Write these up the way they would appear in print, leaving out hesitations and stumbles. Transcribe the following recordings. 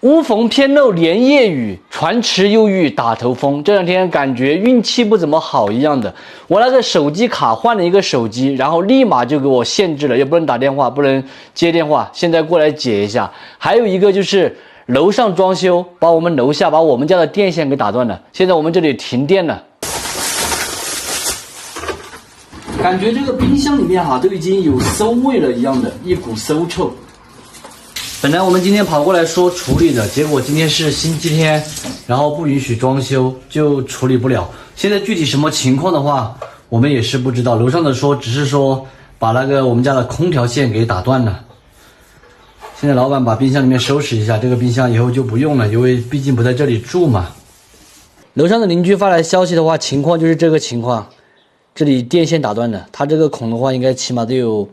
屋逢偏漏连夜雨，船迟又遇打头风。这两天感觉运气不怎么好一样的。我那个手机卡换了一个手机，然后立马就给我限制了，也不能打电话，不能接电话。现在过来解一下。还有一个就是楼上装修，把我们楼下把我们家的电线给打断了。现在我们这里停电了。感觉这个冰箱里面都已经有馊味了一样的，一股馊臭。本来我们今天跑过来说处理的，结果今天是星期天，然后不允许装修，就处理不了。现在具体什么情况的话，我们也是不知道。楼上的说只是说把那个我们家的空调线给打断了。现在老板把冰箱里面收拾一下，这个冰箱以后就不用了，因为毕竟不在这里住嘛。楼上的邻居发来消息的话，情况就是这个情况，这里电线打断了，它这个孔的话应该起码得有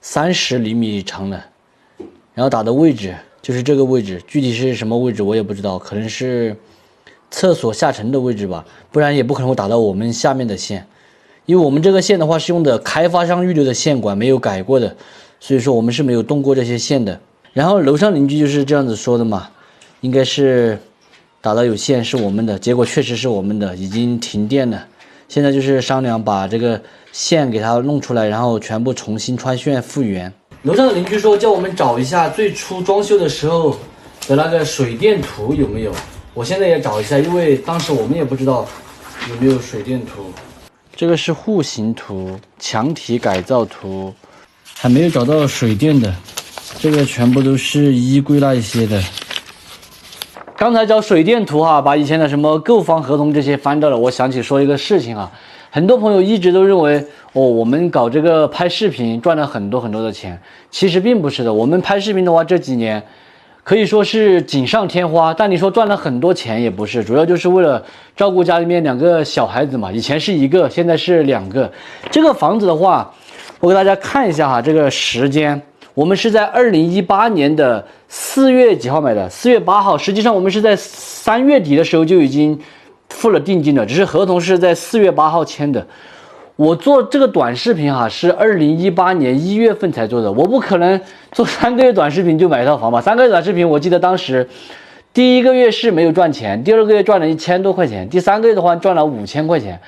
30厘米长了。然后打的位置就是这个位置，具体是什么位置我也不知道，可能是厕所下沉的位置吧，不然也不可能会打到我们下面的线。因为我们这个线的话是用的开发商预留的线管，没有改过的，所以说我们是没有动过这些线的。然后楼上邻居就是这样子说的嘛，应该是打到有线是我们的，结果确实是我们的，已经停电了。现在就是商量把这个线给它弄出来，然后全部重新穿线复原。楼上的邻居说叫我们找一下最初装修的时候的那个水电图有没有，我现在也找一下，因为当时我们也不知道有没有水电图。这个是户型图、墙体改造图，还没有找到水电的，这个全部都是衣柜那一些的。刚才找水电图把以前的什么购房合同这些翻到了，我想起说一个事情很多朋友一直都认为我们搞这个拍视频赚了很多很多的钱，其实并不是的。我们拍视频的话，这几年可以说是锦上添花，但你说赚了很多钱也不是，主要就是为了照顾家里面2个小孩子嘛。以前是1个，现在是2个。这个房子的话，我给大家看一下这个时间，我们是在2018年的4月几号买的？4月8号。实际上我们是在3月底的时候就已经付了定金了，只是合同是在4月8号签的。我做这个短视频是2018年1月份才做的，我不可能做3个月短视频就买一套房吧？3个月短视频，我记得当时第1个月是没有赚钱，第2个月赚了1000多块钱，第3个月的话赚了5000块钱，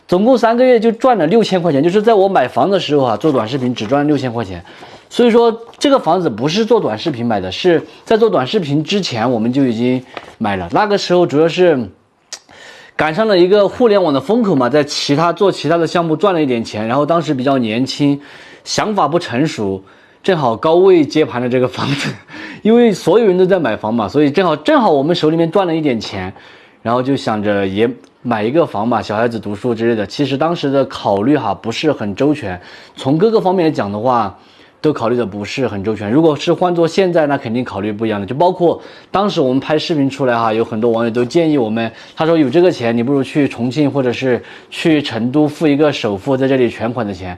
总共3个月就赚了6000块钱。就是在我买房的时候做短视频只赚了6000块钱。所以说这个房子不是做短视频买的，是在做短视频之前我们就已经买了。那个时候主要是赶上了一个互联网的风口嘛，在做其他的项目赚了一点钱，然后当时比较年轻，想法不成熟，正好高位接盘了这个房子，因为所有人都在买房嘛，所以正好我们手里面赚了一点钱，然后就想着也买一个房嘛，小孩子读书之类的。其实当时的考虑不是很周全，从各个方面来讲的话都考虑的不是很周全。如果是换做现在，那肯定考虑不一样的。就包括当时我们拍视频出来有很多网友都建议我们，他说有这个钱，你不如去重庆或者是去成都付一个首付，在这里全款的钱。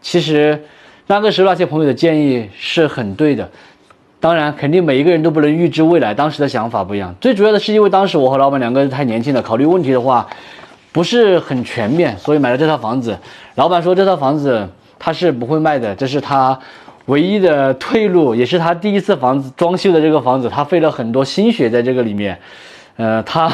其实那个时候那些朋友的建议是很对的，当然肯定每一个人都不能预知未来，当时的想法不一样。最主要的是因为当时我和老板2个人太年轻了，考虑问题的话不是很全面，所以买了这套房子。老板说这套房子他是不会卖的，这是他唯一的退路，也是他第一次房子装修的这个房子，他费了很多心血在这个里面，他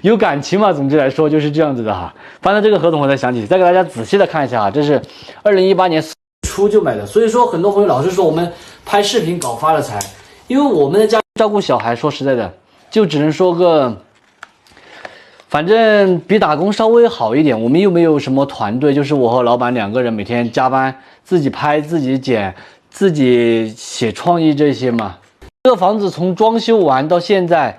有感情嘛，总之来说就是这样子的翻到这个合同我才想起，再给大家仔细的看一下这是2018年4月初就买的。所以说很多朋友老是说我们拍视频搞发了财，因为我们的家照顾小孩，说实在的就只能说个反正比打工稍微好一点。我们又没有什么团队，就是我和老板2个人每天加班，自己拍自己剪自己写创意这些嘛。这个房子从装修完到现在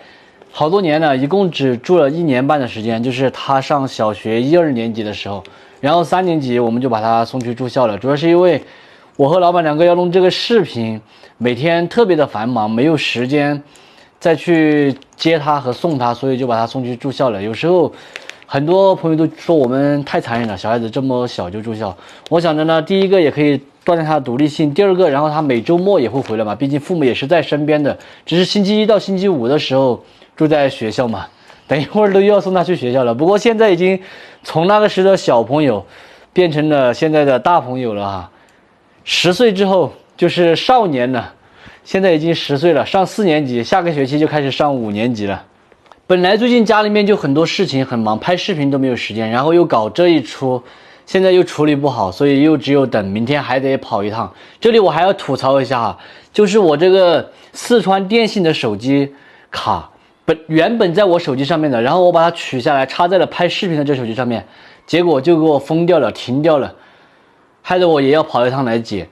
好多年了，一共只住了1年半的时间，就是他上小学1、2年级的时候，然后3年级我们就把他送去住校了。主要是因为我和老板2个要弄这个视频，每天特别的繁忙，没有时间再去接他和送他，所以就把他送去住校了。有时候很多朋友都说我们太残忍了，小孩子这么小就住校。我想着呢，第一个也可以锻炼他的独立性，第2个然后他每周末也会回来嘛，毕竟父母也是在身边的，只是星期1到星期5的时候住在学校嘛，等一会儿都又要送他去学校了。不过现在已经从那个时的小朋友变成了现在的大朋友了10岁之后就是少年了。现在已经10岁了，上4年级，下个学期就开始上5年级了。本来最近家里面就很多事情很忙，拍视频都没有时间，然后又搞这一出，现在又处理不好，所以又只有等明天还得跑一趟。这里我还要吐槽一下哈，就是我这个四川电信的手机卡，原本在我手机上面的，然后我把它取下来插在了拍视频的这手机上面，结果就给我封掉了，停掉了，害得我也要跑一趟来解。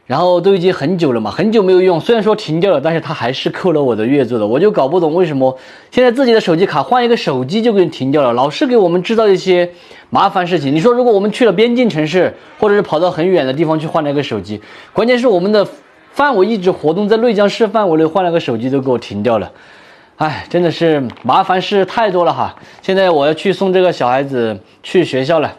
然后都已经很久了嘛，很久没有用，虽然说停掉了，但是它还是扣了我的月租的，我就搞不懂为什么现在自己的手机卡换一个手机就给你停掉了，老是给我们制造一些麻烦事情。你说如果我们去了边境城市，或者是跑到很远的地方去换了一个手机，关键是我们的范围一直活动在内江市范围内，换了个手机都给我停掉了。哎，真的是麻烦事太多了哈！现在我要去送这个小孩子去学校了。